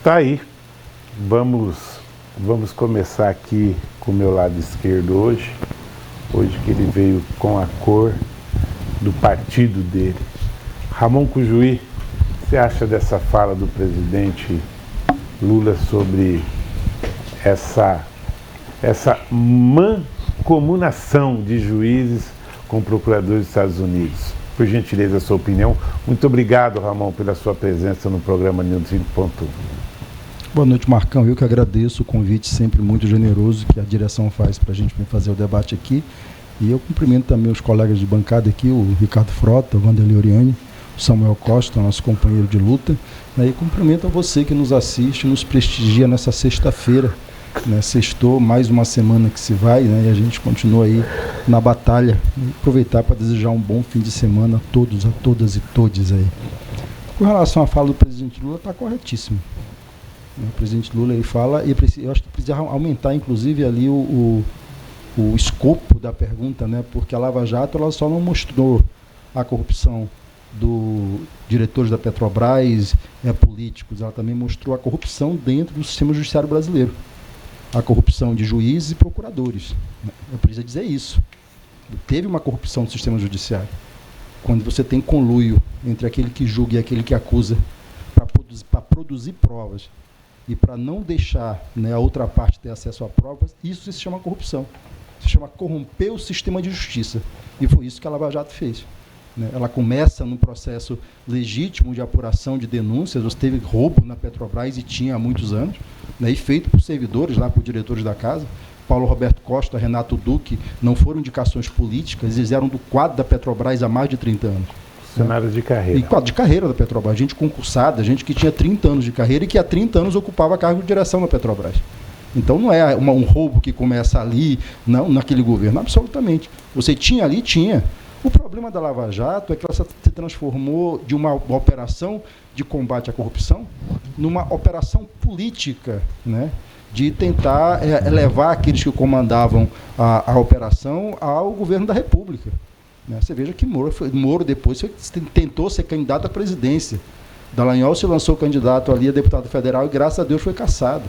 Tá aí. Vamos começar aqui com o meu lado esquerdo hoje que ele veio com a cor do partido dele. Ramon Cujuí, o que você acha dessa fala do presidente Lula sobre essa mancomunação de juízes com procuradores dos Estados Unidos? Por gentileza, a sua opinião. Muito obrigado, Ramon, pela sua presença no programa News 5.1. Boa noite, Marcão. Eu que agradeço o convite sempre muito generoso que a direção faz para a gente fazer o debate aqui. E eu cumprimento também os colegas de bancada aqui, o Ricardo Frota, o Vanderlei Oriani, o Samuel Costa, nosso companheiro de luta. E cumprimento a você que nos assiste, nos prestigia nessa sexta-feira. Sextou, mais uma semana que se vai, e a gente continua aí na batalha. E aproveitar para desejar um bom fim de semana a todos, a todas e todes aí. Com relação à fala do presidente Lula, está corretíssimo. O presidente Lula ele fala, e eu acho que precisa aumentar, inclusive, ali o escopo da pergunta, porque a Lava Jato ela só não mostrou a corrupção dos diretores da Petrobras, políticos, ela também mostrou a corrupção dentro do sistema judiciário brasileiro. A corrupção de juízes e procuradores. Eu preciso dizer isso. Teve uma corrupção do sistema judiciário. Quando você tem conluio entre aquele que julga e aquele que acusa para produzir provas e para não deixar a outra parte ter acesso a provas, isso se chama corrupção. Se chama corromper o sistema de justiça. E foi isso que a Lava Jato fez. Ela começa num processo legítimo de apuração de denúncias. Você teve roubo na Petrobras e tinha há muitos anos, e feito por servidores, lá por diretores da casa. Paulo Roberto Costa, Renato Duque, não foram indicações políticas, eles eram do quadro da Petrobras há mais de 30 anos. Cenário de carreira. E quadro de carreira da Petrobras, gente concursada, gente que tinha 30 anos de carreira e que há 30 anos ocupava cargo de direção na Petrobras. Então não é um roubo que começa ali, não, naquele governo, absolutamente. Você tinha ali, tinha. O problema da Lava Jato é que ela se transformou de uma operação de combate à corrupção numa operação política, de tentar levar aqueles que comandavam a operação ao governo da República. Você veja que Moro depois tentou ser candidato à presidência. Dallagnol se lançou candidato ali a deputado federal e, graças a Deus, foi cassado.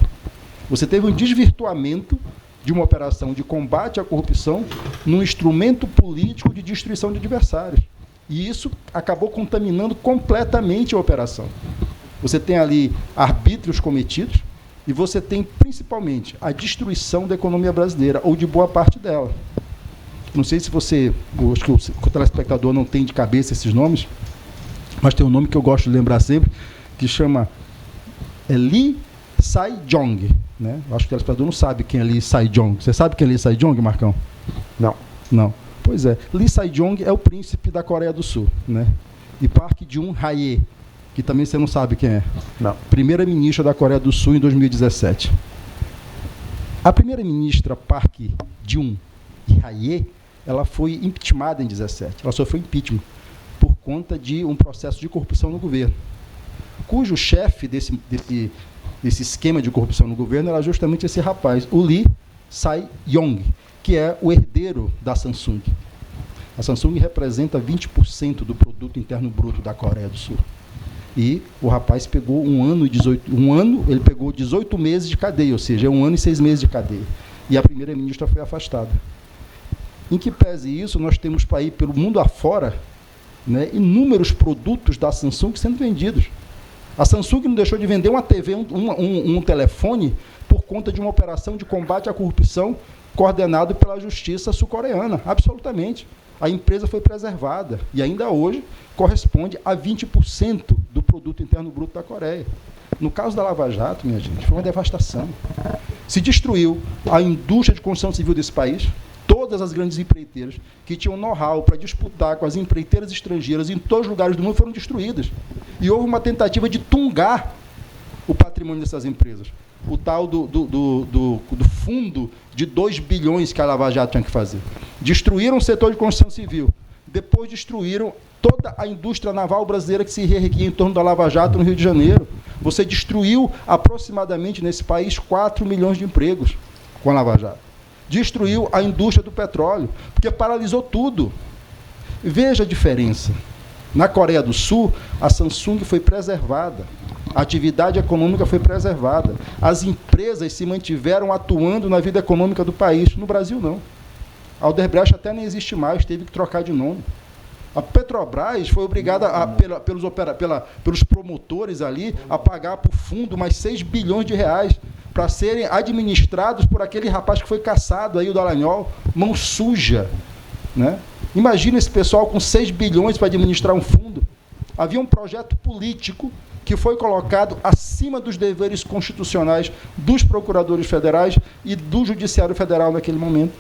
Você teve um desvirtuamento de uma operação de combate à corrupção num instrumento político de destruição de adversários. E isso acabou contaminando completamente a operação. Você tem ali arbítrios cometidos e você tem, principalmente, a destruição da economia brasileira, ou de boa parte dela. Não sei se você, acho que o telespectador não tem de cabeça esses nomes, mas tem um nome que eu gosto de lembrar sempre, que chama Lee Sai-jong. Eu acho que o telespectador não sabe quem é Lee Sai-jong. Você sabe quem é Lee Sai-jong, Marcão? Não. Não. Pois é. Lee Sai-jong é o príncipe da Coreia do Sul. E Park Geun-hye, que também você não sabe quem é. Não. Primeira-ministra da Coreia do Sul em 2017. A primeira-ministra Park Geun-hye, ela foi impeachmentada em 2017. Ela sofreu impeachment por conta de um processo de corrupção no governo, cujo chefe desse esquema de corrupção no governo era justamente esse rapaz, o Lee Sai-yong, que é o herdeiro da Samsung. A Samsung representa 20% do produto interno bruto da Coreia do Sul. E o rapaz pegou ele pegou 18 meses de cadeia, ou seja, 1 ano e 6 meses de cadeia. E a primeira-ministra foi afastada. Em que pese isso, nós temos para ir pelo mundo afora, inúmeros produtos da Samsung sendo vendidos. A Samsung não deixou de vender uma TV, um telefone, por conta de uma operação de combate à corrupção coordenado pela justiça sul-coreana. Absolutamente. A empresa foi preservada e ainda hoje corresponde a 20% do produto interno bruto da Coreia. No caso da Lava Jato, minha gente, foi uma devastação. Se destruiu a indústria de construção civil desse país. Todas as grandes empreiteiras que tinham know-how para disputar com as empreiteiras estrangeiras em todos os lugares do mundo foram destruídas. E houve uma tentativa de tungar o patrimônio dessas empresas. O tal do fundo de 2 bilhões que a Lava Jato tinha que fazer. Destruíram o setor de construção civil. Depois destruíram toda a indústria naval brasileira que se reerguia em torno da Lava Jato no Rio de Janeiro. Você destruiu aproximadamente nesse país 4 milhões de empregos com a Lava Jato. Destruiu a indústria do petróleo, porque paralisou tudo. Veja a diferença. Na Coreia do Sul, a Samsung foi preservada. A atividade econômica foi preservada. As empresas se mantiveram atuando na vida econômica do país. No Brasil, não. A Odebrecht até nem existe mais, teve que trocar de nome. A Petrobras foi obrigada, pelos promotores ali, a pagar para o fundo mais 6 bilhões de reais para serem administrados por aquele rapaz que foi caçado aí, o Dallagnol, mão suja. Né? Imagina esse pessoal com 6 bilhões para administrar um fundo. Havia um projeto político que foi colocado acima dos deveres constitucionais dos procuradores federais e do Judiciário Federal naquele momento.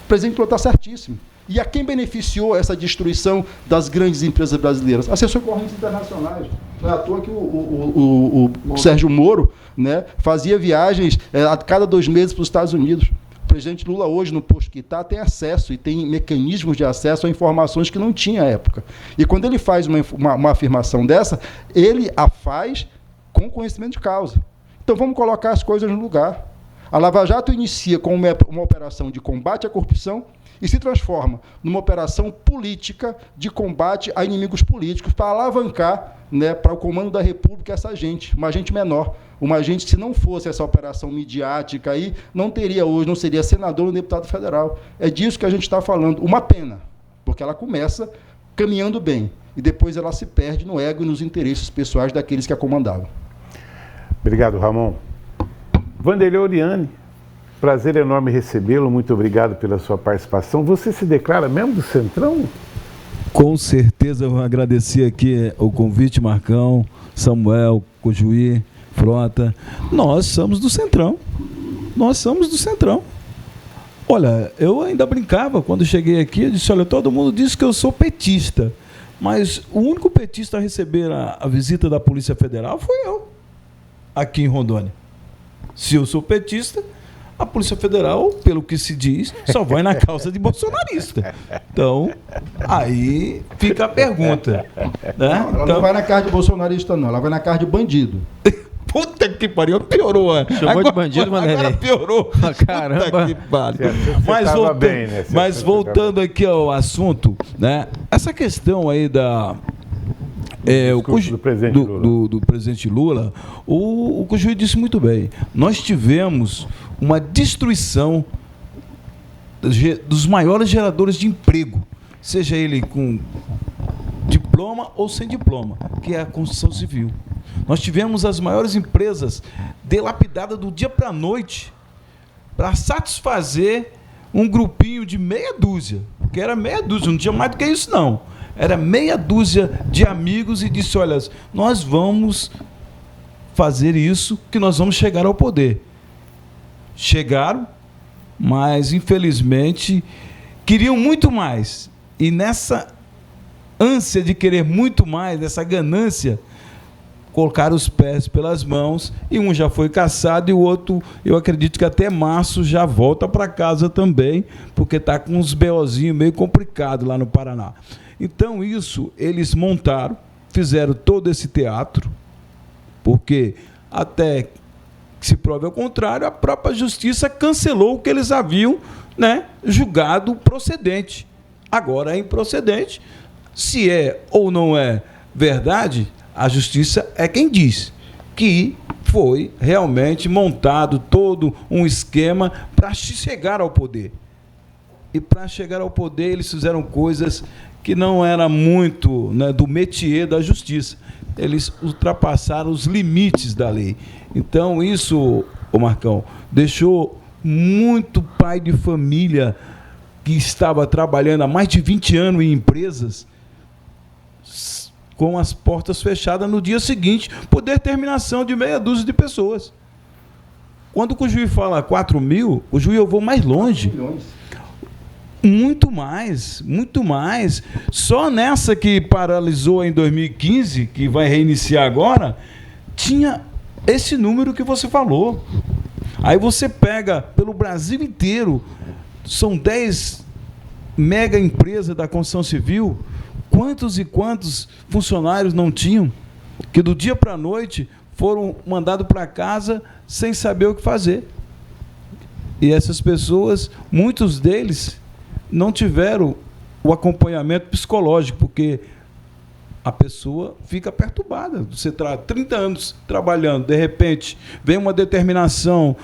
O presidente Lula está certíssimo. E a quem beneficiou essa destruição das grandes empresas brasileiras? As concorrentes internacionais. Não é à toa que o Sérgio Moro, né, fazia viagens a cada 2 meses para os Estados Unidos. O presidente Lula hoje, no posto que está, tem acesso e tem mecanismos de acesso a informações que não tinha à época. E quando ele faz uma afirmação dessa, ele a faz com conhecimento de causa. Então vamos colocar as coisas no lugar. A Lava Jato inicia com uma operação de combate à corrupção e se transforma numa operação política de combate a inimigos políticos para alavancar, né, para o comando da República essa gente, uma gente menor. Uma gente que, se não fosse essa operação midiática aí, não teria hoje, não seria senador ou deputado federal. É disso que a gente está falando. Uma pena, porque ela começa caminhando bem e depois ela se perde no ego e nos interesses pessoais daqueles que a comandavam. Obrigado, Ramon. Vanderlei Oriani, prazer enorme recebê-lo, muito obrigado pela sua participação. Você se declara mesmo do Centrão? Com certeza, eu vou agradecer aqui o convite, Marcão, Samuel, Cojuí, Frota. Nós somos do Centrão. Nós somos do Centrão. Olha, eu ainda brincava quando cheguei aqui, eu disse, olha, todo mundo diz que eu sou petista, mas o único petista a receber a visita da Polícia Federal foi eu, aqui em Rondônia. Se eu sou petista, a Polícia Federal, pelo que se diz, só vai na causa de bolsonarista. Então, aí fica a pergunta. Né? Ela não vai na casa de bolsonarista, não. Ela vai na casa de bandido. Puta que pariu, piorou. Chamou agora, de bandido, Vanderlei. Agora piorou. Caramba. Que pariu. Mas, mas voltando aqui ao assunto, né? Essa questão aí do presidente Lula, o Cojuí disse muito bem. Nós tivemos uma destruição dos maiores geradores de emprego, seja ele com diploma ou sem diploma, que é a construção civil. Nós tivemos as maiores empresas dilapidadas do dia para a noite para satisfazer um grupinho de meia dúzia, porque era meia dúzia, não tinha mais do que isso não. Era meia dúzia de amigos e disse, olha, nós vamos fazer isso, que nós vamos chegar ao poder. Chegaram, mas infelizmente queriam muito mais. E nessa ânsia de querer muito mais, nessa ganância, colocaram os pés pelas mãos e um já foi caçado e o outro, eu acredito que até março já volta para casa também, porque está com uns BOzinhos meio complicados lá no Paraná. Então isso eles montaram, fizeram todo esse teatro, porque até que se prove ao contrário, a própria justiça cancelou o que eles haviam, né, julgado procedente. Agora é improcedente. Se é ou não é verdade, a justiça é quem diz que foi realmente montado todo um esquema para chegar ao poder. E para chegar ao poder eles fizeram coisas que não era muito, né, do métier da justiça. Eles ultrapassaram os limites da lei. Então isso, ô Marcão, deixou muito pai de família que estava trabalhando há mais de 20 anos em empresas com as portas fechadas no dia seguinte, por determinação de meia dúzia de pessoas. Quando o Cojuí fala 4 mil, o Cojuí eu vou mais longe. Muito mais, muito mais. Só nessa que paralisou em 2015, que vai reiniciar agora, tinha esse número que você falou. Aí você pega pelo Brasil inteiro, são 10 mega empresas da construção civil, quantos e quantos funcionários não tinham, que do dia para a noite foram mandados para casa sem saber o que fazer. E essas pessoas, muitos deles, não tiveram o acompanhamento psicológico, porque a pessoa fica perturbada. Você está 30 anos trabalhando, de repente vem uma determinação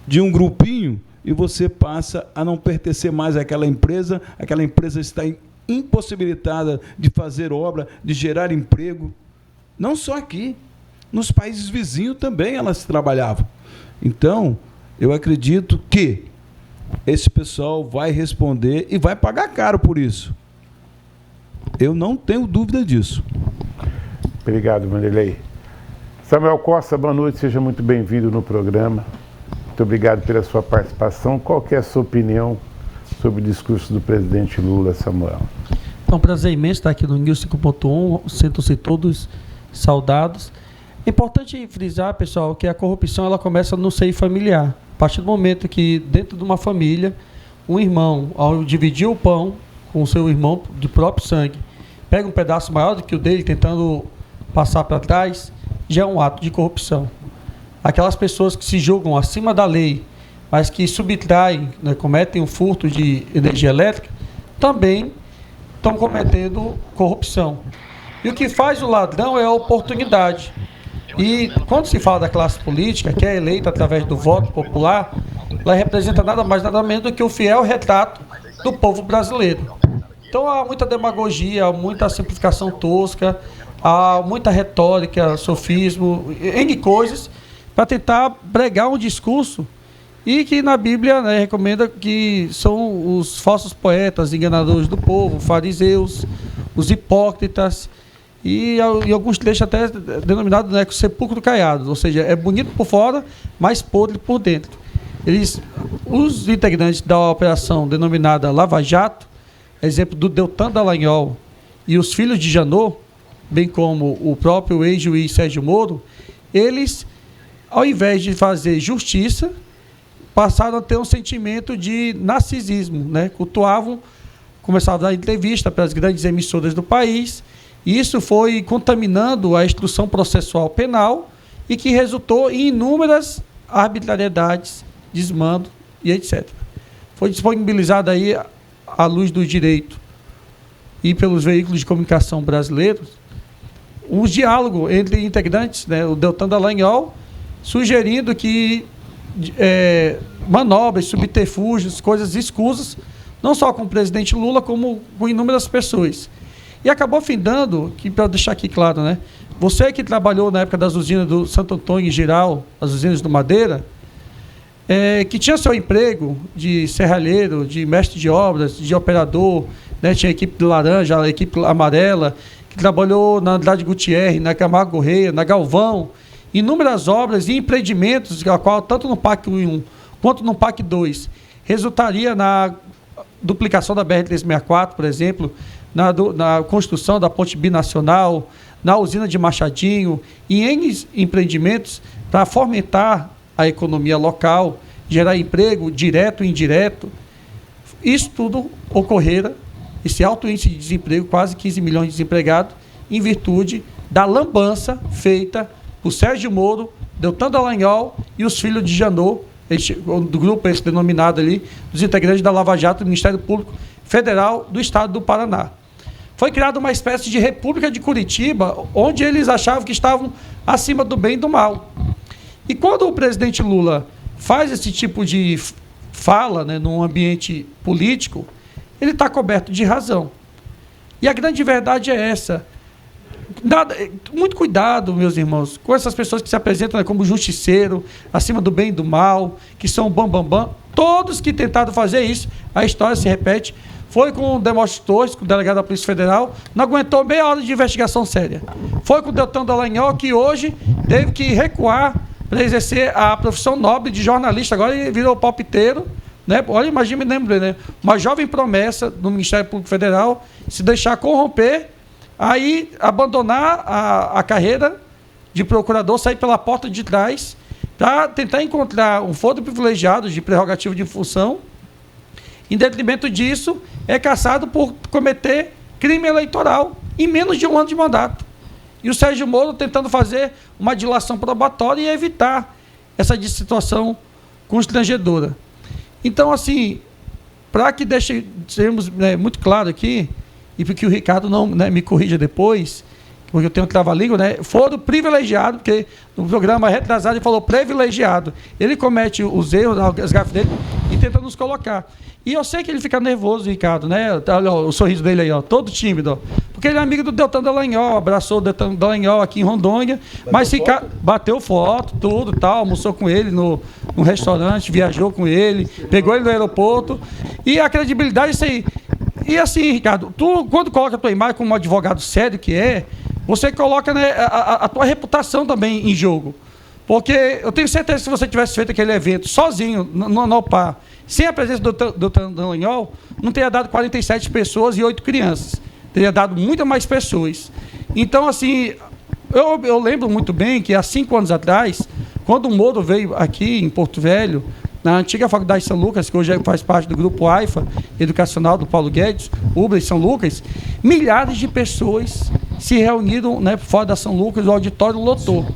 de um grupinho e você passa a não pertencer mais àquela empresa está impossibilitada de fazer obra, de gerar emprego. Não só aqui, nos países vizinhos também elas trabalhavam. Então, eu acredito que esse pessoal vai responder e vai pagar caro por isso. Eu não tenho dúvida disso. Obrigado, Vanderlei. Samuel Costa, boa noite, seja muito bem-vindo no programa. Muito obrigado pela sua participação. Qual que é a sua opinião sobre o discurso do presidente Lula, Samuel? É um prazer imenso estar aqui no News 5.1, sintam-se todos saudados. É importante frisar, pessoal, que a corrupção ela começa no seio familiar. A partir do momento que, dentro de uma família, um irmão, ao dividir o pão com o seu irmão de próprio sangue, pega um pedaço maior do que o dele, tentando passar para trás, já é um ato de corrupção. Aquelas pessoas que se julgam acima da lei, mas que subtraem, né, cometem um furto de energia elétrica, também estão cometendo corrupção. E o que faz o ladrão é a oportunidade. E quando se fala da classe política, que é eleita através do voto popular, ela representa nada mais nada menos do que o fiel retrato do povo brasileiro. Então há muita demagogia, há muita simplificação tosca, há muita retórica, sofismo, N coisas, para tentar pregar um discurso e que na Bíblia, né, recomenda que são os falsos poetas, enganadores do povo, fariseus, os hipócritas, e em alguns trechos até denominado, né, sepulcro caiado, ou seja, é bonito por fora, mas podre por dentro. Os integrantes da operação denominada Lava Jato, exemplo do Deltan Dallagnol e os filhos de Janot, bem como o próprio ex-juiz Sérgio Moro, eles, ao invés de fazer justiça, passaram a ter um sentimento de narcisismo, né? Cultuavam, começavam a dar entrevista para as grandes emissoras do país, e isso foi contaminando a instrução processual penal e que resultou em inúmeras arbitrariedades, desmando e etc. Foi disponibilizado aí à luz do direito e pelos veículos de comunicação brasileiros um diálogo entre integrantes, né, o Deltan Dallagnol, sugerindo que manobras, subterfúgios, coisas escusas, não só com o presidente Lula, como com inúmeras pessoas. E acabou findando, que para deixar aqui claro, né, você que trabalhou na época das usinas do Santo Antônio em geral, as usinas do Madeira, que tinha seu emprego de serralheiro, de mestre de obras, de operador, né, tinha a equipe de laranja, a equipe amarela, que trabalhou na Andrade Gutierrez, na Camargo Correia, na Galvão, inúmeras obras e empreendimentos, a qual tanto no PAC 1 quanto no PAC 2 resultaria na duplicação da BR-364, por exemplo, na construção da ponte binacional, na usina de Machadinho, e em empreendimentos para fomentar a economia local, gerar emprego direto e indireto. Isso tudo ocorrera, esse alto índice de desemprego, quase 15 milhões de desempregados, em virtude da lambança feita por Sérgio Moro, Deltan Dallagnol e os filhos de Janot, do grupo esse denominado ali, dos integrantes da Lava Jato do Ministério Público Federal do Estado do Paraná. Foi criada uma espécie de República de Curitiba, onde eles achavam que estavam acima do bem e do mal. E quando o presidente Lula faz esse tipo de fala, né, num ambiente político, ele está coberto de razão. E a grande verdade é essa. Muito cuidado, meus irmãos, com essas pessoas que se apresentam, né, como justiceiro, acima do bem e do mal, que são bambambam. Todos que tentaram fazer isso, a história se repete. Foi com o Demóstenes Torres, com o delegado da Polícia Federal, não aguentou meia hora de investigação séria. Foi com o Deltan Dallagnol, que hoje teve que recuar para exercer a profissão nobre de jornalista. Agora ele virou palpiteiro, né? Olha, imagina, me lembrei, né? Uma jovem promessa do Ministério Público Federal, se deixar corromper, aí abandonar a carreira de procurador, sair pela porta de trás, para tentar encontrar um foro privilegiado de prerrogativa de função. Em detrimento disso, é caçado por cometer crime eleitoral em menos de um ano de mandato. E o Sérgio Moro tentando fazer uma dilação probatória e evitar essa situação constrangedora. Então, assim, para que deixemos, né, muito claro aqui, e para que o Ricardo não, né, me corrija depois, porque eu tenho um trava-língua, né? Foram privilegiados, porque no programa retrasado ele falou privilegiado. Ele comete os erros, as gafas dele, e tenta nos colocar. E eu sei que ele fica nervoso, Ricardo, né? Olha o sorriso dele aí, ó, todo tímido, ó. Porque ele é amigo do Deltan Dallagnol, abraçou o Deltan Dallagnol aqui em Rondônia, mas bateu foto, tudo, tal, almoçou com ele no restaurante, viajou com ele, pegou ele no aeroporto, e a credibilidade é isso aí. E assim, Ricardo, tu, quando coloca a tua imagem como um advogado sério que é, você coloca, né, a tua reputação também em jogo. Porque eu tenho certeza que se você tivesse feito aquele evento sozinho, no Anopar, sem a presença do Dallagnol, não teria dado 47 pessoas e 8 crianças. Teria dado muito mais pessoas. Então, assim, eu lembro muito bem que há 5 anos atrás, quando o Moro veio aqui em Porto Velho, na antiga Faculdade de São Lucas, que hoje faz parte do grupo AIFA, educacional do Paulo Guedes, UBRA e São Lucas, milhares de pessoas se reuniram, né, fora da São Lucas, o auditório lotou.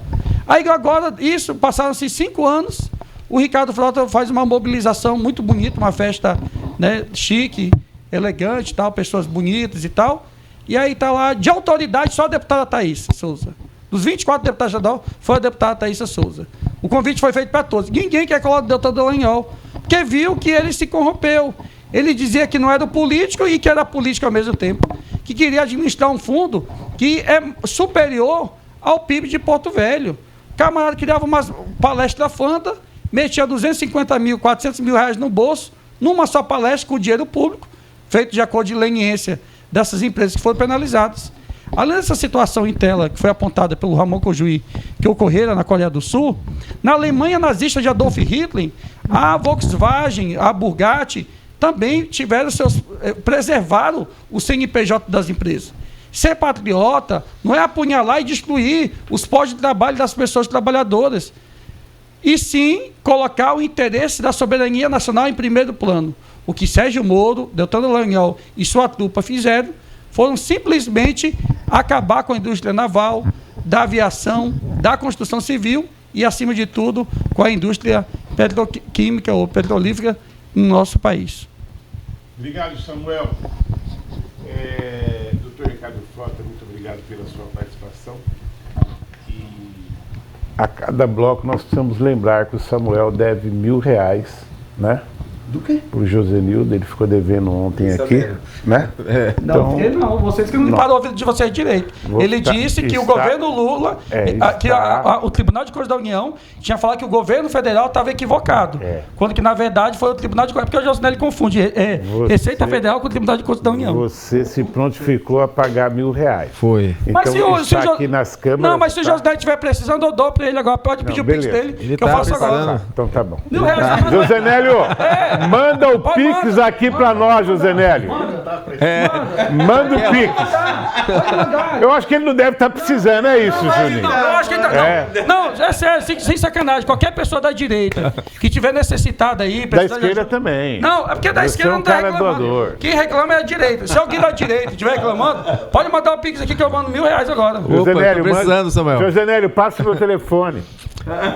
Aí agora, isso, passaram-se 5 anos, o Ricardo Frota faz uma mobilização muito bonita, uma festa, né, chique, elegante, tal, pessoas bonitas e tal. E aí está lá, de autoridade, só a deputada Thaísa Souza. Dos 24 deputados estaduais, foi a deputada Thaísa Souza. O convite foi feito para todos. Ninguém quer colocar o Deltan Dallagnol, porque viu que ele se corrompeu. Ele dizia que não era político e que era político ao mesmo tempo. Que queria administrar um fundo que é superior ao PIB de Porto Velho. O camarada criava uma palestra fanta, metia 250 mil, 400 mil reais no bolso, numa só palestra com dinheiro público, feito de acordo de leniência dessas empresas que foram penalizadas. Além dessa situação em tela, que foi apontada pelo Ramon Cojuí, que ocorrera na Coreia do Sul, na Alemanha nazista de Adolf Hitler, a Volkswagen, a Bugatti, também tiveram preservaram o CNPJ das empresas. Ser patriota não é apunhalar e destruir os postos de trabalho das pessoas trabalhadoras, e sim colocar o interesse da soberania nacional em primeiro plano. O que Sérgio Moro, Deltan Dallagnol e sua trupa fizeram foram simplesmente acabar com a indústria naval, da aviação, da construção civil e, acima de tudo, com a indústria petroquímica ou petrolífera no nosso país. Obrigado, Samuel. Doutor Ricardo Frota, muito obrigado pela sua participação. E a cada bloco nós precisamos lembrar que o Samuel deve R$1.000, né? Do quê? Pro Josenildo, ele ficou devendo ontem aqui, né? Não, ele não, vocês que não limparam o ouvido de vocês direito. Ele disse que o governo Lula, que o Tribunal de Contas da União tinha falado que o governo federal estava equivocado. Quando que, na verdade, foi o Tribunal de Contas, porque o Josenelli confunde Receita Federal com o Tribunal de Contas da União. Você se prontificou a pagar R$1.000. Foi. Então, Mas se está aqui nas câmeras... Não, mas se o Josenelli estiver precisando, eu dou para ele agora. Pode pedir o Pix dele, Ele que eu faço precisando. agora. Então tá bom. R$1.000. Josenélio, manda o Pix aqui pra nós, Josenélio. Manda o Pix. Eu acho que ele não deve estar precisando, é isso, Juninho. Não, eu acho que não, é sério, sem sacanagem. Qualquer pessoa da direita que tiver necessitada aí... Da esquerda também. Não, é porque da Você esquerda é um não tá cara reclamando. doador. Quem reclama é a direita. Se alguém da direita estiver reclamando, pode mandar o Pix aqui que eu mando R$1.000 agora. Tô precisando, Samuel. Josenélio, passa o meu telefone.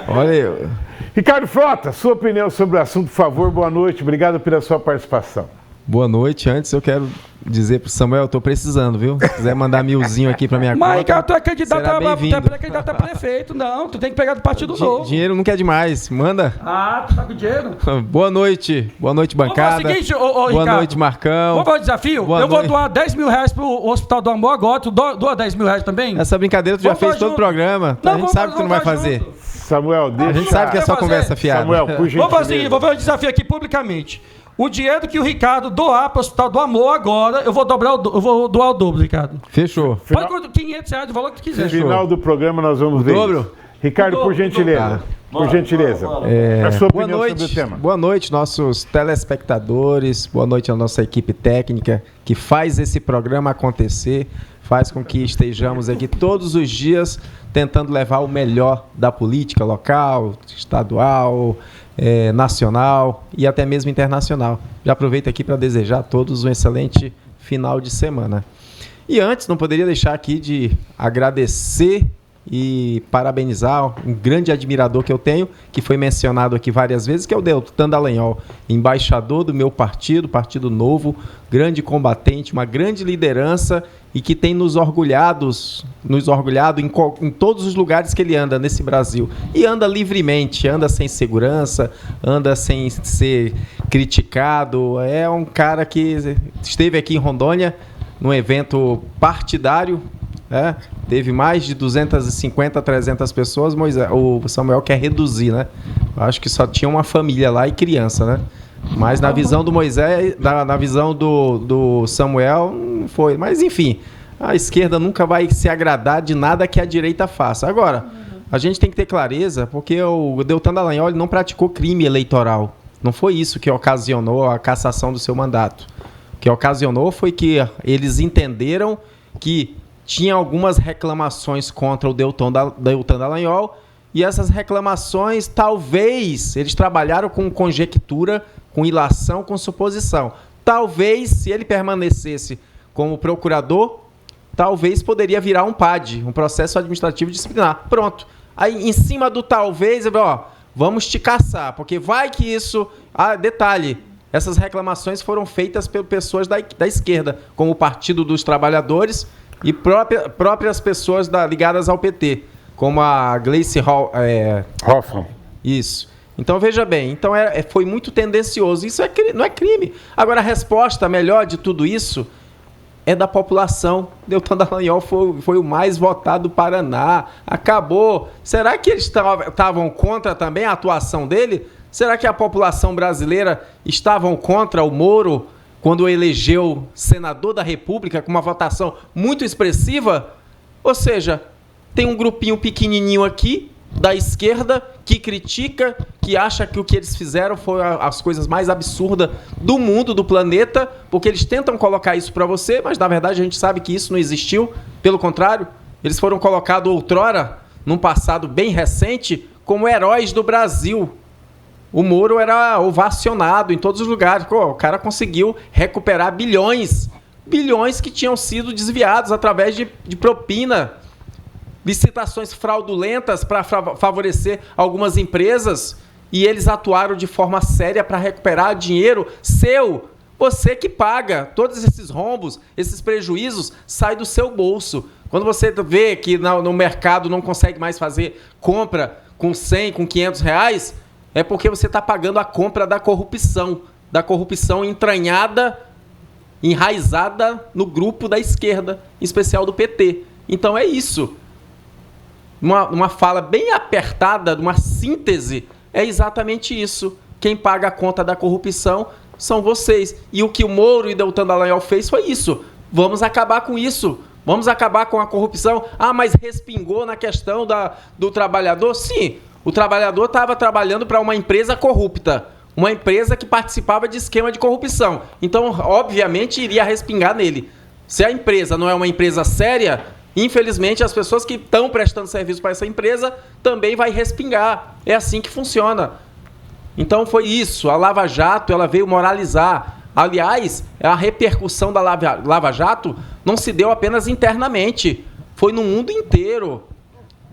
Olha aí. Ricardo Frota, sua opinião sobre o assunto, por favor. Boa noite, obrigado pela sua participação. Boa noite. Antes eu quero dizer pro Samuel, eu tô precisando, viu? Se quiser mandar $1.000 aqui pra minha Mas, conta, Ricardo, tu é será candidato a prefeito. Não, tu tem que pegar do Partido Novo. dinheiro não quer demais. Manda. Ah, tu tá com dinheiro? Boa noite, bancada. Vamos fazer o seguinte, Boa Ricardo. noite, Marcão. Vamos fazer o desafio? Boa eu vou noite. doar R$10.000 pro Hospital do Amor agora. Tu doa R$10.000 também? Essa brincadeira tu já Vamos fez fazer todo o junto. programa. Não, a gente vamos sabe que tu não vai fazer fazer. junto. Samuel, deixa... A gente sabe que é só fazer. conversa fiada. Samuel, por gentileza. Vamos fazer, vou fazer um desafio aqui publicamente. O dinheiro que o Ricardo doar para o Hospital do Amor agora, eu vou doar o dobro, Ricardo. Fechou. Final- Pode R$500, o valor que tu quiser. No final do programa nós vamos ver dobro? isso. Ricardo, por gentileza. Por gentileza. A sua Boa opinião sobre o noite, tema. boa noite, nossos telespectadores, boa noite à nossa equipe técnica que faz esse programa acontecer, faz com que estejamos aqui todos os dias tentando levar o melhor da política local, estadual, nacional e até mesmo internacional. Já aproveito aqui para desejar a todos um excelente final de semana. E antes, não poderia deixar aqui de agradecer e parabenizar um grande admirador que eu tenho, que foi mencionado aqui várias vezes, que é o Deltan Dallagnol, embaixador do meu partido, Partido Novo, grande combatente, uma grande liderança e que tem nos orgulhado em todos os lugares que ele anda nesse Brasil. E anda livremente, anda sem segurança, anda sem ser criticado. É um cara que esteve aqui em Rondônia num evento partidário, teve mais de 250, 300 pessoas. O Samuel quer reduzir, né? Acho que só tinha uma família lá e criança, né? Mas na visão do Moisés, na visão do Samuel, não foi. Mas enfim, a esquerda nunca vai se agradar de nada que a direita faça. Agora, a gente tem que ter clareza, porque o Deltan Dallagnol não praticou crime eleitoral. Não foi isso que ocasionou a cassação do seu mandato. O que ocasionou foi que eles entenderam que tinha algumas reclamações contra o Deltan Dallagnol, e essas reclamações, talvez, eles trabalharam com conjectura, com ilação, com suposição. Talvez, se ele permanecesse como procurador, talvez poderia virar um PAD, um processo administrativo disciplinar. Pronto. Aí, em cima do talvez, vamos te caçar, porque vai que isso... detalhe, essas reclamações foram feitas por pessoas da esquerda, como o Partido dos Trabalhadores e próprias pessoas ligadas ao PT, como a Gleice Hoffmann. Isso. Então, veja bem, foi muito tendencioso. Isso não é crime. Agora, a resposta melhor de tudo isso é da população. Deltan Dallagnol foi o mais votado do Paraná. Acabou. Será que eles estavam contra também a atuação dele? Será que a população brasileira estavam contra o Moro quando elegeu senador da República com uma votação muito expressiva? Ou seja, tem um grupinho pequenininho aqui da esquerda que critica, que acha que o que eles fizeram foi as coisas mais absurdas do mundo, do planeta, porque eles tentam colocar isso para você, mas na verdade a gente sabe que isso não existiu. Pelo contrário, eles foram colocados outrora, num passado bem recente, como heróis do Brasil. O Moro era ovacionado em todos os lugares. O cara conseguiu recuperar bilhões que tinham sido desviados através de propina, licitações fraudulentas para favorecer algumas empresas, e eles atuaram de forma séria para recuperar dinheiro seu. Você que paga todos esses rombos, esses prejuízos, sai do seu bolso. Quando você vê que no mercado não consegue mais fazer compra com 100, com 500 reais, é porque você está pagando a compra da corrupção entranhada, enraizada no grupo da esquerda, em especial do PT. Então é isso. Uma fala bem apertada, uma síntese, é exatamente isso. Quem paga a conta da corrupção são vocês. E o que o Moro e Deltan Dallagnol fez foi isso. Vamos acabar com isso. Vamos acabar com a corrupção. Mas respingou na questão do trabalhador? Sim, o trabalhador estava trabalhando para uma empresa corrupta. Uma empresa que participava de esquema de corrupção. Então, obviamente, iria respingar nele. Se a empresa não é uma empresa séria, infelizmente, as pessoas que estão prestando serviço para essa empresa também vai respingar. É assim que funciona. Então, foi isso. A Lava Jato, ela veio moralizar. Aliás, a repercussão da Lava Jato não se deu apenas internamente. Foi no mundo inteiro.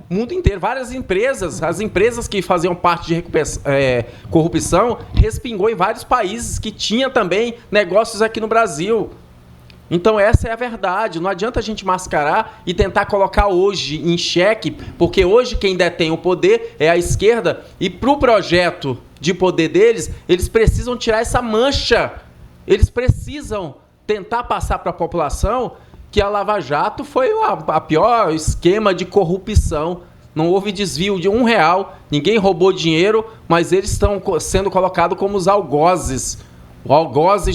Mundo inteiro. Várias empresas, as empresas que faziam parte de corrupção, respingou em vários países que tinha também negócios aqui no Brasil. Então essa é a verdade. Não adianta a gente mascarar e tentar colocar hoje em xeque, porque hoje quem detém o poder é a esquerda, e para o projeto de poder deles, eles precisam tirar essa mancha. Eles precisam tentar passar para a população que a Lava Jato foi a pior esquema de corrupção. Não houve desvio de R$1, ninguém roubou dinheiro, mas eles estão sendo colocados como os algozes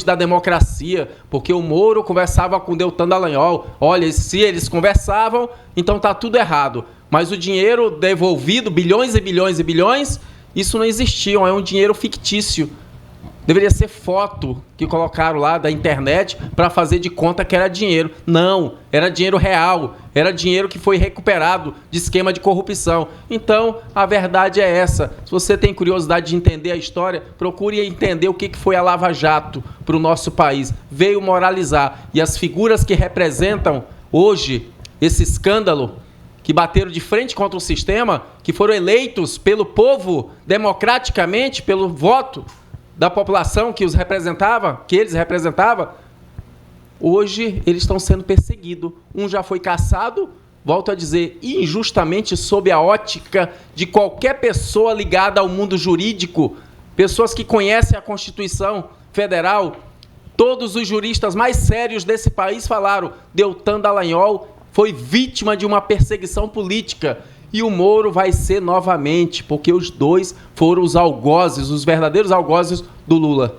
da democracia, porque o Moro conversava com o Deltan Dallagnol. Olha, se eles conversavam, então está tudo errado. Mas o dinheiro devolvido, bilhões e bilhões e bilhões, isso não existia, é um dinheiro fictício. Deveria ser foto que colocaram lá da internet para fazer de conta que era dinheiro. Não, era dinheiro real. Era dinheiro que foi recuperado de esquema de corrupção. Então, a verdade é essa. Se você tem curiosidade de entender a história, procure entender o que foi a Lava Jato para o nosso país. Veio moralizar. E as figuras que representam hoje esse escândalo, que bateram de frente contra o sistema, que foram eleitos pelo povo democraticamente, pelo voto da população que os representava, que eles representavam, hoje eles estão sendo perseguidos. Um já foi cassado, volto a dizer, injustamente sob a ótica de qualquer pessoa ligada ao mundo jurídico, pessoas que conhecem a Constituição Federal. Todos os juristas mais sérios desse país falaram: Deltan Dallagnol foi vítima de uma perseguição política. E o Moro vai ser novamente, porque os dois foram os algozes, os verdadeiros algozes do Lula.